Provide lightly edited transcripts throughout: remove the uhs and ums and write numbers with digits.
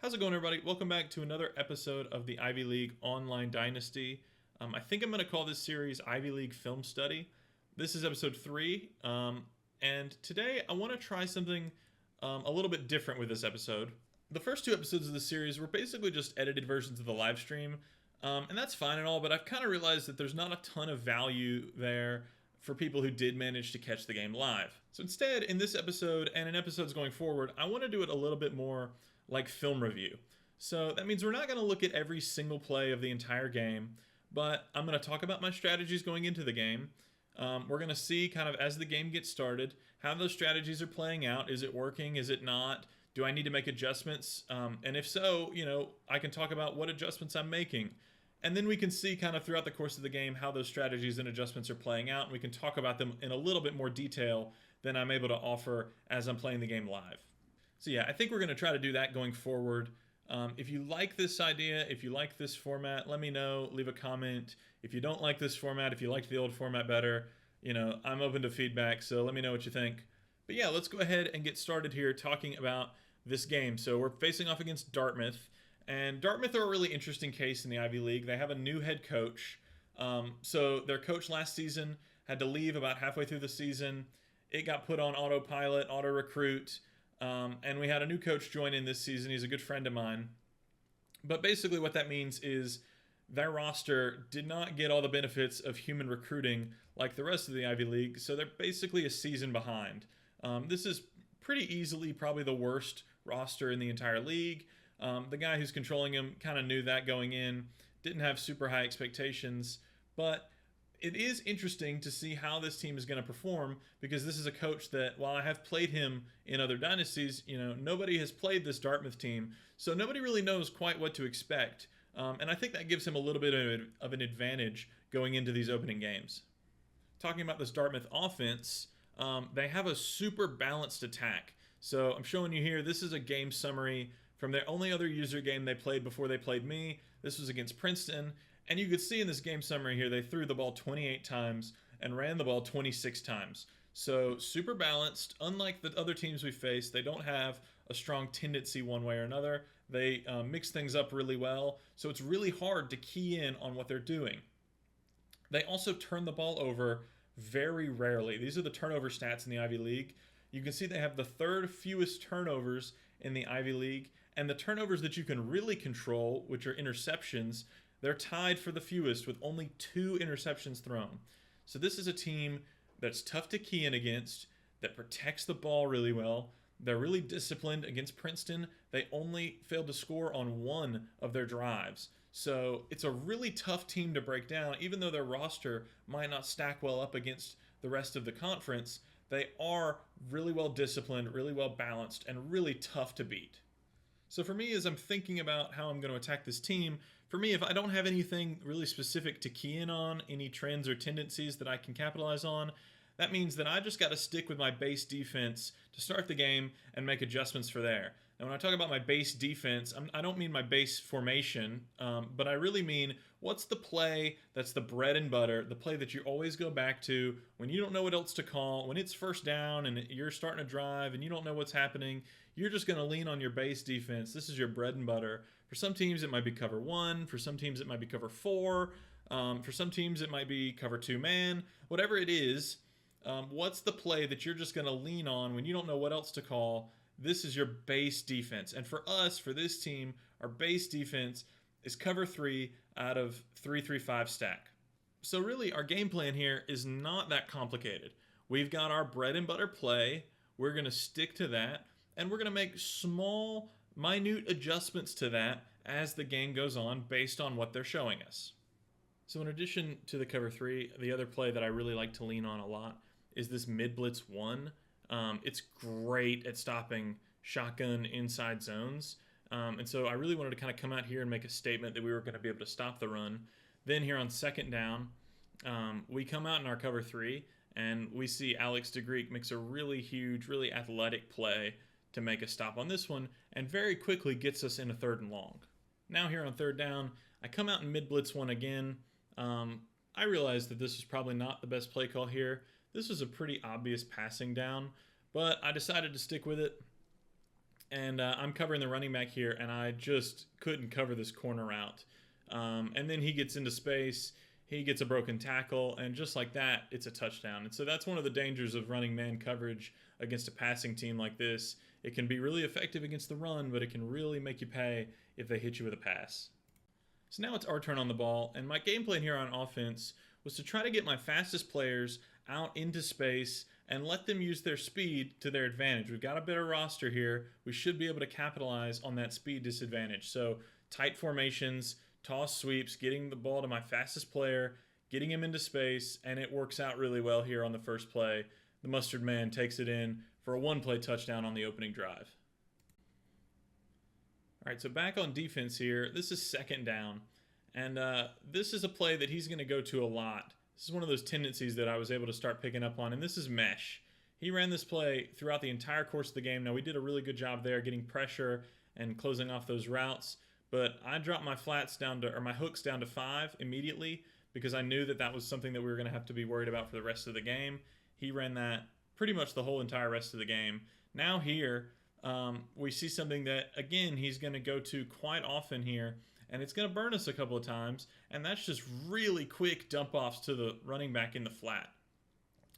How's it going, everybody? Welcome back to another episode of the Ivy League Online Dynasty. I think I'm going to call this series Ivy League Film Study. This is episode 3, and today I want to try something a little bit different with this episode. The first two episodes of the series were basically just edited versions of the live stream, and that's fine and all, but I've kind of realized that there's not a ton of value there for people who did manage to catch the game live. So instead, in this episode and in episodes going forward, I want to do it a little bit more like film review. So that means we're not going to look at every single play of the entire game, but I'm going to talk about my strategies going into the game. We're going to see kind of as the game gets started, how those strategies are playing out. Is it working? Is it not? Do I need to make adjustments? And if so, I can talk about what adjustments I'm making. And then we can see kind of throughout the course of the game how those strategies and adjustments are playing out, and we can talk about them in a little bit more detail than I'm able to offer as I'm playing the game live. So yeah, I think we're going to try to do that going forward. If you like this idea, if you like this format, let me know, leave a comment. If you don't like this format, if you liked the old format better, I'm open to feedback, so let me know what you think. But yeah, let's go ahead and get started here talking about this game. So we're facing off against Dartmouth. And Dartmouth are a really interesting case in the Ivy League. They have a new head coach. So their coach last season had to leave about halfway through the season. It got put on autopilot, auto-recruit, and we had a new coach join in this season. He's a good friend of mine. But basically what that means is their roster did not get all the benefits of human recruiting like the rest of the Ivy League, so they're basically a season behind. This is pretty easily probably the worst roster in the entire league. The guy who's controlling him kind of knew that going in, didn't have super high expectations, but it is interesting to see how this team is going to perform, because this is a coach that, while I have played him in other dynasties, nobody has played this Dartmouth team, so nobody really knows quite what to expect, and I think that gives him a little bit of an advantage going into these opening games. Talking about this Dartmouth offense, they have a super balanced attack. So I'm showing you here, this is a game summary from their only other user game they played before they played me. This was against Princeton, and you could see in this game summary here, they threw the ball 28 times and ran the ball 26 times. So super balanced. Unlike the other teams we faced, they don't have a strong tendency one way or another. They mix things up really well, so it's really hard to key in on what they're doing. They also turn the ball over very rarely. These are the turnover stats in the Ivy League. You can see they have the third fewest turnovers in the Ivy League, and the turnovers that you can really control, which are interceptions, they're tied for the fewest with only 2 interceptions thrown. So this is a team that's tough to key in against, that protects the ball really well. They're really disciplined. Against Princeton, they only failed to score on 1 of their drives. So it's a really tough team to break down. Even though their roster might not stack well up against the rest of the conference, they are really well disciplined, really well balanced, and really tough to beat. So for me, as I'm thinking about how I'm going to attack this team, for me, if I don't have anything really specific to key in on, any trends or tendencies that I can capitalize on, that means that I just got to stick with my base defense to start the game and make adjustments for there. Now, when I talk about my base defense, I don't mean my base formation, but I really mean what's the play that's the bread and butter, the play that you always go back to when you don't know what else to call, when it's first down and you're starting to drive and you don't know what's happening. You're just going to lean on your base defense. This is your bread and butter. For some teams, it might be cover 1. For some teams, it might be cover 4. For some teams, it might be cover 2-man. Whatever it is, what's the play that you're just going to lean on when you don't know what else to call? This is your base defense. And for us, for this team, our base defense is cover 3 out of 3-3-5 stack. So really, our game plan here is not that complicated. We've got our bread and butter play. We're going to stick to that. And we're going to make small, minute adjustments to that as the game goes on based on what they're showing us. So in addition to the cover 3, the other play that I really like to lean on a lot is this mid-blitz 1. It's great at stopping shotgun inside zones. And so I really wanted to kind of come out here and make a statement that we were going to be able to stop the run. Then here on second down, we come out in our cover 3, and we see Alex DeGreek makes a really huge, really athletic play to make a stop on this one, and very quickly gets us in a 3rd and long. Now here on 3rd down, I come out in mid-blitz 1 again. I realized that this was probably not the best play call here. This was a pretty obvious passing down, but I decided to stick with it. and I'm covering the running back here, and I just couldn't cover this corner route. And then he gets into space, he gets a broken tackle, and just like that, it's a touchdown. And so that's one of the dangers of running man coverage against a passing team like this. It can be really effective against the run, but it can really make you pay if they hit you with a pass. So now it's our turn on the ball, and my game plan here on offense was to try to get my fastest players out into space and let them use their speed to their advantage. We've got a better roster here. We should be able to capitalize on that speed disadvantage. So tight formations, toss sweeps, getting the ball to my fastest player, getting him into space, and it works out really well here on the first play. The mustard man takes it in for a one-play touchdown on the opening drive. All right, so back on defense here. This is second down, and this is a play that he's going to go to a lot. This is one of those tendencies that I was able to start picking up on, and this is mesh. He ran this play throughout the entire course of the game. Now, we did a really good job there getting pressure and closing off those routes, but I dropped my flats down to, or my hooks down to 5 immediately because I knew that that was something that we were going to have to be worried about for the rest of the game. He ran that pretty much the whole entire rest of the game. Now here, we see something that, again, he's going to go to quite often here, and it's going to burn us a couple of times, and that's just really quick dump-offs to the running back in the flat.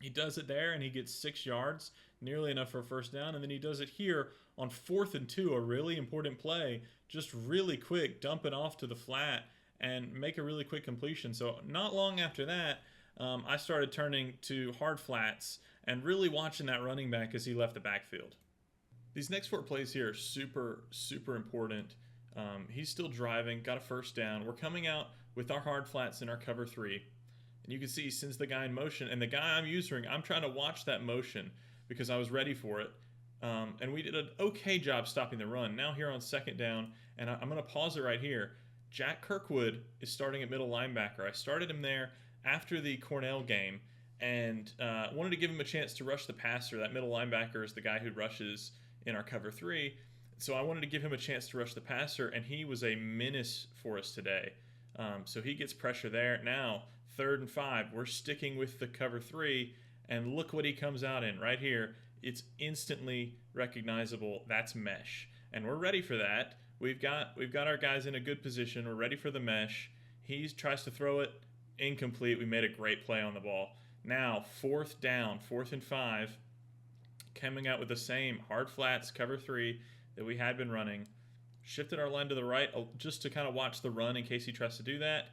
He does it there, and he gets 6 yards, nearly enough for a first down, and then he does it here on 4th and 2, a really important play, just really quick, dump it off to the flat and make a really quick completion. So not long after that, I started turning to hard flats and really watching that running back as he left the backfield. These next 4 plays here are super, super important. He's still driving, got a first down. We're coming out with our hard flats in our cover 3. And you can see he sends the guy in motion. And the guy I'm using, I'm trying to watch that motion because I was ready for it. And we did an okay job stopping the run. Now here on second down, and I'm going to pause it right here. Jack Kirkwood is starting at middle linebacker. I started him there after the Cornell game and wanted to give him a chance to rush the passer. That middle linebacker is the guy who rushes in our cover 3. So I wanted to give him a chance to rush the passer, and he was a menace for us today. So he gets pressure there. Now, 3rd and 5, we're sticking with the cover 3, and look what he comes out in right here. It's instantly recognizable. That's mesh, and we're ready for that. We've got our guys in a good position. We're ready for the mesh. He tries to throw it, incomplete. We made a great play on the ball. Now, 4th down, 4th and 5, coming out with the same hard flats, cover 3 that we had been running. Shifted our line to the right just to kind of watch the run in case he tries to do that.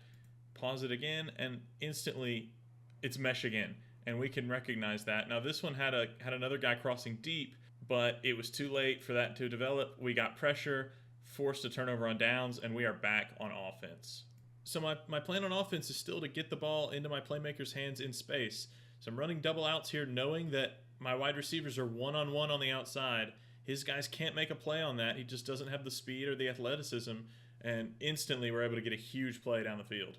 Pause it again, and instantly it's mesh again, and we can recognize that. Now this one had another guy crossing deep, but it was too late for that to develop. We got pressure, forced a turnover on downs, and we are back on offense. So my plan on offense is still to get the ball into my playmaker's hands in space. So I'm running double outs here, knowing that my wide receivers are one-on-one on the outside. His guys can't make a play on that. He just doesn't have the speed or the athleticism, and instantly we're able to get a huge play down the field.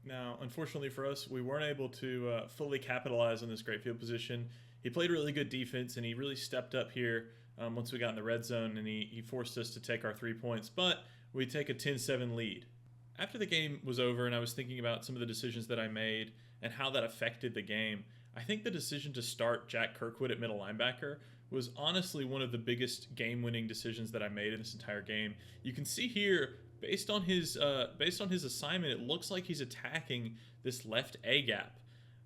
Now, unfortunately for us, we weren't able to fully capitalize on this great field position. He played really good defense, and he really stepped up here once we got in the red zone, and he forced us to take our 3 points, but we take a 10-7 lead. After the game was over and I was thinking about some of the decisions that I made and how that affected the game, I think the decision to start Jack Kirkwood at middle linebacker was honestly one of the biggest game-winning decisions that I made in this entire game. You can see here, based on his assignment, it looks like he's attacking this left A gap.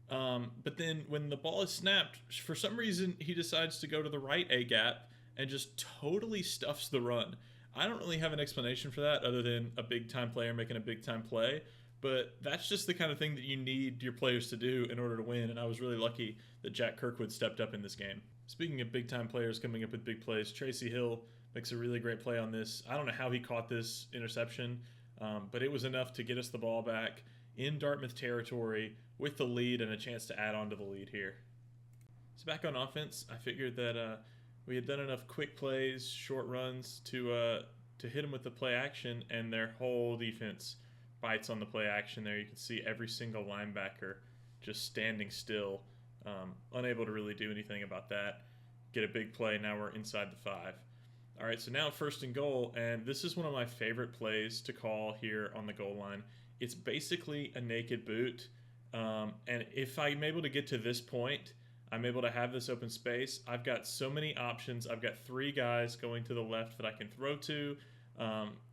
But then when the ball is snapped, for some reason he decides to go to the right A gap and just totally stuffs the run. I don't really have an explanation for that other than a big-time player making a big-time play. But that's just the kind of thing that you need your players to do in order to win, and I was really lucky that Jack Kirkwood stepped up in this game. Speaking of big-time players coming up with big plays, Tracy Hill makes a really great play on this. I don't know how he caught this interception, but it was enough to get us the ball back in Dartmouth territory with the lead and a chance to add on to the lead here. So back on offense, I figured that we had done enough quick plays, short runs to hit them with the play action, and their whole defense bites on the play action there. You can see every single linebacker just standing still, unable to really do anything about that. Get a big play. Now we're inside the 5. All right, so now 1st and goal, and this is one of my favorite plays to call here on the goal line. It's basically a naked boot, and if I'm able to get to this point, I'm able to have this open space. I've got so many options. I've got 3 guys going to the left that I can throw to.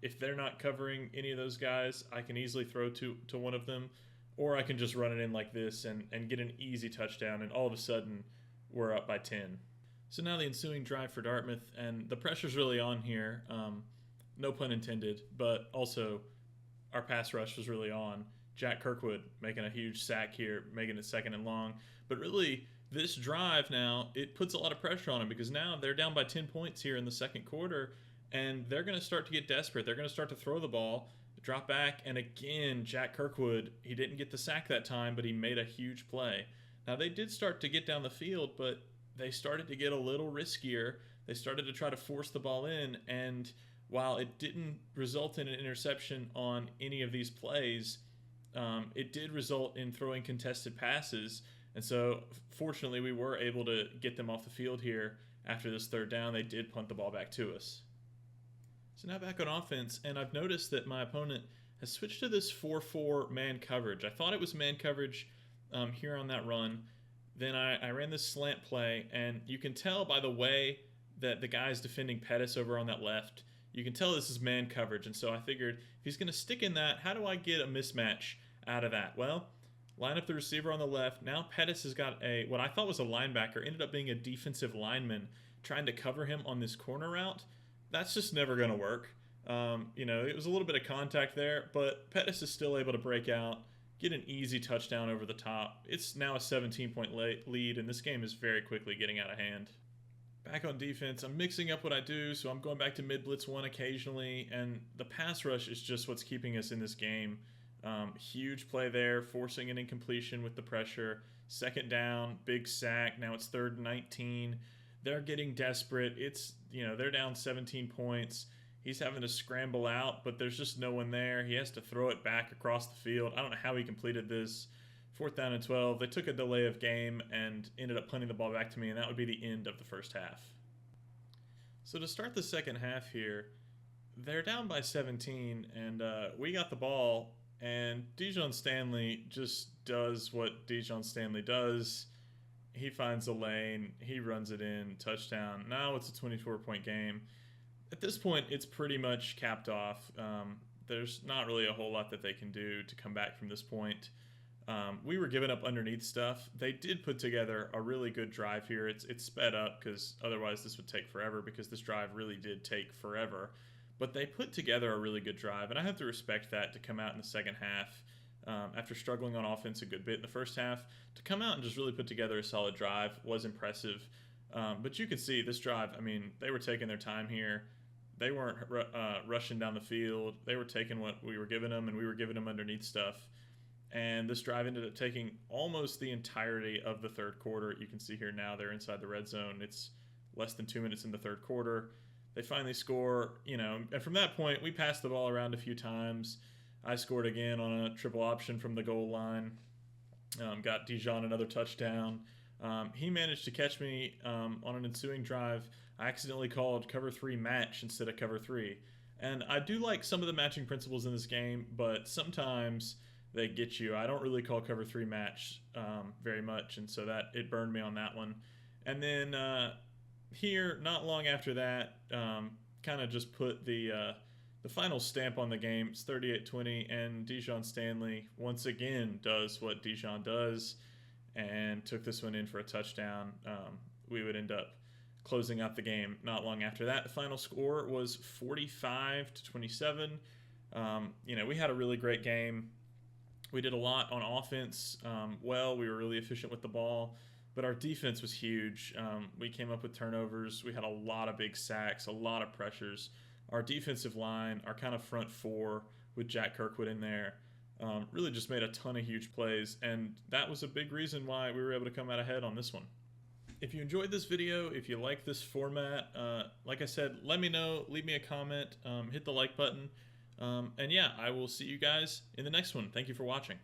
If they're not covering any of those guys, I can easily throw to one of them, or I can just run it in like this and get an easy touchdown, and all of a sudden we're up by 10. So now the ensuing drive for Dartmouth, and the pressure's really on here. No pun intended, but also our pass rush was really on. Jack Kirkwood making a huge sack here, making it 2nd and long. But really, this drive now, it puts a lot of pressure on them because now they're down by 10 points here in the 2nd quarter, and they're going to start to get desperate. They're going to start to throw the ball, drop back, and again, Jack Kirkwood, he didn't get the sack that time, but he made a huge play. Now, they did start to get down the field, but they started to get a little riskier. They started to try to force the ball in, and while it didn't result in an interception on any of these plays, it did result in throwing contested passes. And so, fortunately, we were able to get them off the field here after this 3rd down. They did punt the ball back to us. So now back on offense, and I've noticed that my opponent has switched to this 4-4 man coverage. I thought it was man coverage here on that run. Then I ran this slant play, and you can tell by the way that the guy's defending Pettis over on that left, you can tell this is man coverage. And so I figured, if he's going to stick in that, how do I get a mismatch out of that? Well, line up the receiver on the left. Now Pettis has got what I thought was a linebacker, ended up being a defensive lineman trying to cover him on this corner route. That's just never going to work. It was a little bit of contact there, but Pettis is still able to break out, get an easy touchdown over the top. It's now a 17-point lead, and this game is very quickly getting out of hand. Back on defense, I'm mixing up what I do, so I'm going back to mid-blitz 1 occasionally, and the pass rush is just what's keeping us in this game. Huge play there, forcing an incompletion with the pressure. 2nd down, big sack. Now it's 3rd and 19. They're getting desperate. They're down 17 points. He's having to scramble out, but there's just no one there. He has to throw it back across the field. I don't know how he completed this. 4th down and 12. They took a delay of game and ended up punting the ball back to me, and that would be the end of the 1st half. So to start the 2nd half here, they're down by 17, and we got the ball, and Dijon Stanley just does what Dijon Stanley does. He finds a lane, he runs it in, touchdown. Now it's a 24-point game. At this point, it's pretty much capped off. There's not really a whole lot that they can do to come back from this point. We were giving up underneath stuff. They did put together a really good drive here. It's sped up because otherwise this would take forever, because this drive really did take forever. But they put together a really good drive, and I have to respect that to come out in the 2nd half. After struggling on offense a good bit in the 1st half, to come out and just really put together a solid drive was impressive. But you can see this drive, they were taking their time here. They weren't rushing down the field. They were taking what we were giving them, and we were giving them underneath stuff. And this drive ended up taking almost the entirety of the 3rd quarter. You can see here now they're inside the red zone. It's less than 2 minutes in the 3rd quarter. They finally score, and from that point, we passed the ball around a few times. I scored again on a triple option from the goal line. Got Dijon another touchdown. He managed to catch me on an ensuing drive. I accidentally called cover 3 match instead of cover 3. And I do like some of the matching principles in this game, but sometimes they get you. I don't really call cover 3 match very much, and so that it burned me on that one. And then here, not long after that, kind of just put the final stamp on the game. It's 38-20, and Dijon Stanley once again does what Dijon does and took this one in for a touchdown. We would end up closing out the game not long after that. The final score was 45-27. We had a really great game. We did a lot on offense. We were really efficient with the ball, but our defense was huge. We came up with turnovers. We had a lot of big sacks, a lot of pressures. Our defensive line, our kind of front 4 with Jack Kirkwood in there, really just made a ton of huge plays, and that was a big reason why we were able to come out ahead on this one. If you enjoyed this video, if you like this format, like I said, let me know, leave me a comment, hit the like button, and yeah, I will see you guys in the next one. Thank you for watching.